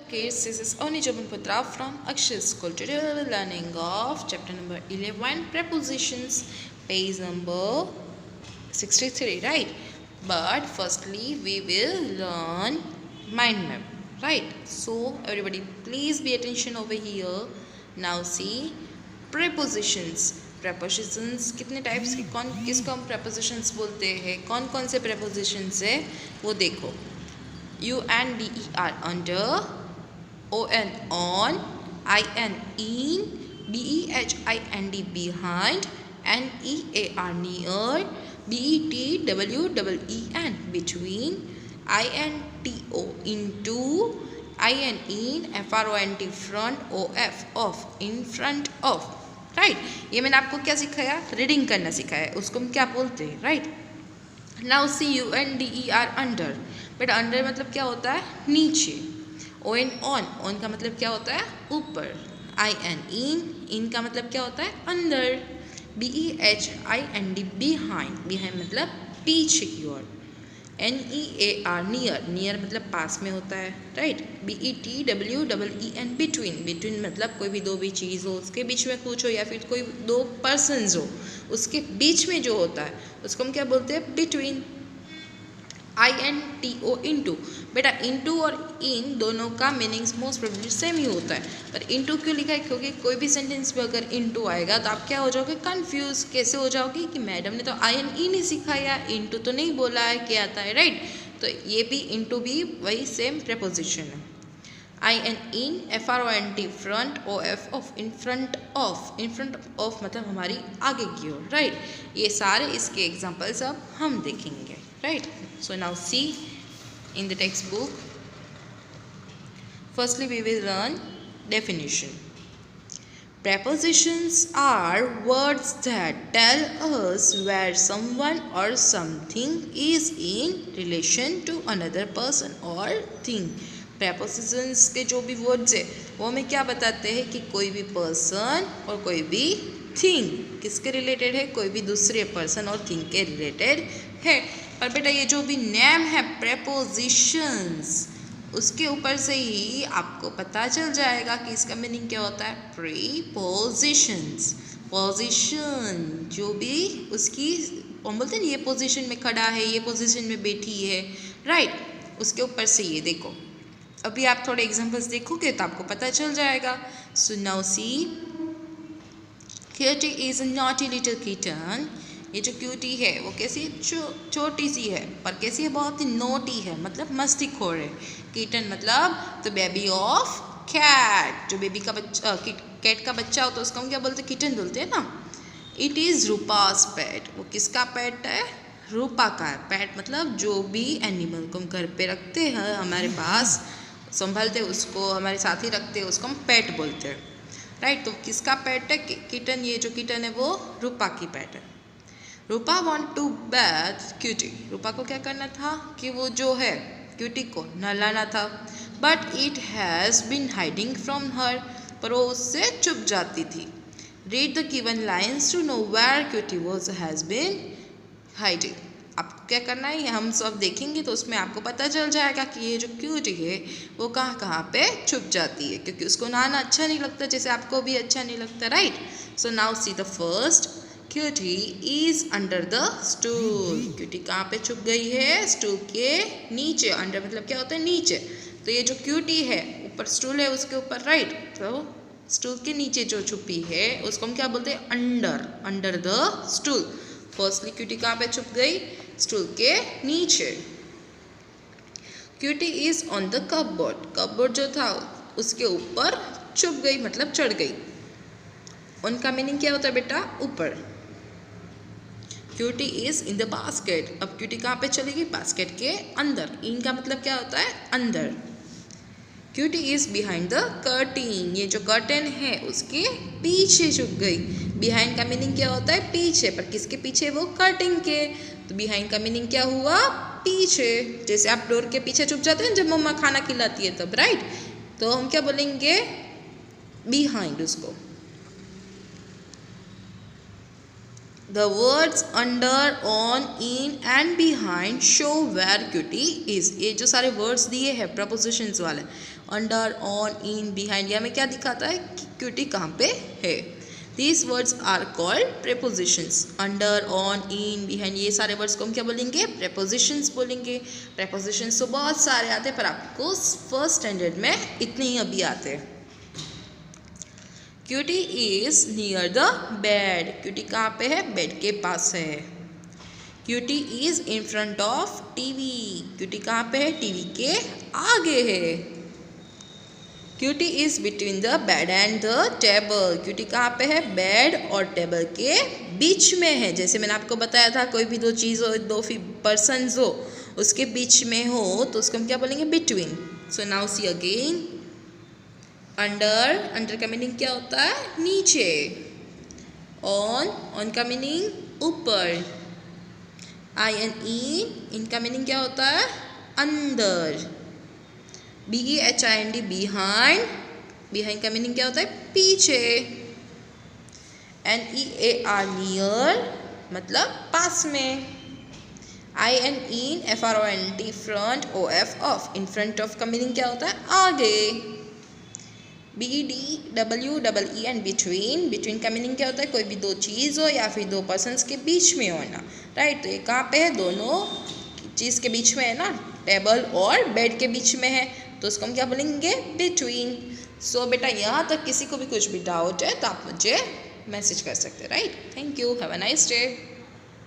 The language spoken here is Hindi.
Kids, this is Oni Jabanpatra from Akshay School. Today we will be learning of chapter number 11, prepositions, page number 63, right? But firstly, we will learn mind map, right? So everybody, please be attention over here. Now see prepositions. prepositions कितने टाइप्स के कौन किसको हम prepositions बोलते हैं, कौन कौन से prepositions है वो देखो. U-N-D-E-R under, O-N on, I-N in, B-E-H-I-N-D behind, N-E-A-R near, B-E-T-W-E-E-N between, I-N-T-O into, I-N in, F-R-O-N-T front, O-F off in front of. Right ये मैंने आपको क्या सिखाया, रीडिंग करना सिखाया, उसको हम क्या बोलते हैं, right. Now see U-N-D-E-R under. But under मतलब क्या होता है, नीचे. O-N ऑन, ऑन का मतलब क्या होता है, ऊपर. I-N इन, इन का मतलब क्या होता है, अंदर. B-E-H-I-N-D बिहाइंड, बिहाइंड मतलब पीछे की ओर. N-E-A-R नियर, नियर मतलब पास में होता है, राइट. B-E-T-W-E-E-N बिटवीन, बिटवीन मतलब कोई भी दो भी चीज़ हो उसके बीच में कुछ हो, या फिर कोई दो पर्सन्स हो उसके बीच में जो होता है उसको हम क्या बोलते हैं, बिटवीन. I-N-T-O into. बेटा इंटू और इन दोनों का मीनिंग्स मोस्ट प्रोबेबली सेम ही होता है, पर इंटू क्यों लिखा है, क्योंकि कोई भी सेंटेंस में अगर इंटू आएगा तो आप क्या हो जाओगे, कंफ्यूज. कैसे हो जाओगे कि मैडम ने तो I-N ई नहीं सिखाया, इंटू तो नहीं बोला है, क्या आता है, राइट. तो ये भी इंटू भी वही सेम प्रेपोजिशन है. I-N in, F-R-O-N-T front, O-F of in front of. In front of मतलब हमारी आगे की ओर, राइट. ये सारे इसके एग्जाम्पल्स अब हम देखेंगे, right. So now see in the textbook. Firstly we will learn definition. Prepositions are words that tell us where someone or something is in relation to another person or thing. Prepositions के जो भी words है वो हमें क्या बताते हैं कि कोई भी person और कोई भी थिंग किसके रिलेटेड है, कोई भी दूसरे पर्सन और थिंग के रिलेटेड है. पर बेटा ये जो भी नेम है प्रेपोजिशंस, उसके ऊपर से ही आपको पता चल जाएगा कि इसका मीनिंग क्या होता है. प्रीपोजिशंस, पोजीशन जो भी उसकी हम बोलते हैं ये पोजीशन में खड़ा है, ये पोजीशन में बैठी है, राइट. उसके ऊपर से ये देखो, अभी आप थोड़े एग्जांपल्स देखोगे तो आपको पता चल जाएगा. So now see, Cutie is a naughty little kitten. ये जो क्यूटी है वो कैसी छोटी सी है, पर कैसी है, बहुत ही नोटी है, मतलब मस्तीखोर है. किटन मतलब द बेबी ऑफ कैट, जो बेबी का बच्चा कैट का बच्चा होता है उसको हम क्या बोलते हैं, किटन बोलते हैं ना. इट इज़ रूपास पेट. वो किसका पेट है, रूपा का है. पेट मतलब जो भी एनिमल को हम घर पे रखते हैं, हमारे पास संभालते हैं उसको, हमारे साथ ही रखते हैं, उसको हम पेट बोलते हैं, राइट. तो किसका पेट है, किटन. ये जो किटन है वो रूपा की पेट है. रूपा वॉन्ट टू बैथ क्यूटी. रूपा को क्या करना था कि वो जो है क्यूटी को नहलाना था. But it has been hiding from her. पर वो उससे छुप जाती थी. Read the given lines to know where Cutie was has been hiding. आपको क्या करना है, हम सब देखेंगे तो उसमें आपको पता चल जाएगा कि ये जो क्यूटी है वो कहाँ कहाँ पे छुप जाती है, क्योंकि उसको नहाना अच्छा नहीं लगता, जैसे आपको भी अच्छा नहीं लगता, right. So now see the first, Cutie is under the stool. Cutie कहाँ पे छुप गई है, स्टूल के नीचे. अंडर मतलब क्या होता है, नीचे. तो ये जो क्यूटी है ऊपर स्टूल है उसके ऊपर, राइट. तो स्टूल के नीचे जो छुपी है उसको हम क्या बोलते हैं, under, under the stool. Firstly Cutie कहाँ पे छुप गई, स्टूल के नीचे. Cutie is on the cupboard. Cupboard जो था उसके ऊपर छुप गई मतलब चढ़ गई. उनका मीनिंग क्या होता है बेटा, ऊपर. Cutie is in the basket. अब क्यूटी कहाँ पे चली गई, बास्केट के अंदर. इनका मतलब क्या होता है, अंदर. Cutie is behind the curtain. ये जो कर्टेन है उसके पीछे छुप गई. बिहाइंड का मीनिंग क्या होता है, पीछे. पर किसके पीछे, वो कर्टेन के. तो बिहाइंड का मीनिंग क्या हुआ, पीछे. जैसे आप डोर के पीछे छुप जाते हैं जब मम्मा खाना खिलाती है तब, राइट. तो हम क्या बोलेंगे, बिहाइंड उसको. The words under, on, in and behind show where cutie is. ये जो सारे words दिए हैं prepositions वाले अंडर, ऑन, इन, बिहाइंड, ये हमें क्या दिखाता है कि क्यूटी कहाँ पे है। These words are called prepositions. Under, on, in, behind, ये सारे वर्ड्स को हम क्या बोलेंगे? prepositions बोलेंगे। prepositions तो बहुत सारे आते हैं पर आपको फर्स्ट स्टैंडर्ड में इतने ही अभी आते हैं। Cutie is near the bed, Cutie कहाँ पे है? बेड के पास है। Cutie is in front of TV, Cutie कहाँ पे है? टीवी के आगे है। Cutie is between the bed and the table, Cutie कहाँ पे है? बेड और टेबल के बीच में है। जैसे मैंने आपको बताया था कोई भी दो चीज़ हो, दो पर्सन्स हो, उसके बीच में हो तो उसको हम क्या बोलेंगे? बिटवीन। सो now see again, under, under का मीनिंग क्या होता है? नीचे। ऑन, ऑन का मीनिंग ऊपर। आई एन इन का मीनिंग क्या होता है? अंदर। BEHIND, बिहाइंड, बिहाइंड का मीनिंग क्या होता है? पीछे। NEAR, नियर, मतलब पास में। FRONT, front, OF, of, in front of का मीनिंग क्या होता है? आगे। BEDWEEN, बिटवीन, बिटवीन का मीनिंग क्या होता है? कोई भी दो चीज़ हो या फिर दो पर्सन्स के बीच में होना, राइट। तो ये कहाँ पे है? दोनों चीज़ के बीच में है ना, टेबल और बेड के बीच में है, तो उसको हम क्या बोलेंगे? बिटवीन। सो बेटा यहाँ तक किसी को भी कुछ भी डाउट है तो आप मुझे मैसेज कर सकते हैं, right. Thank you, have a nice day.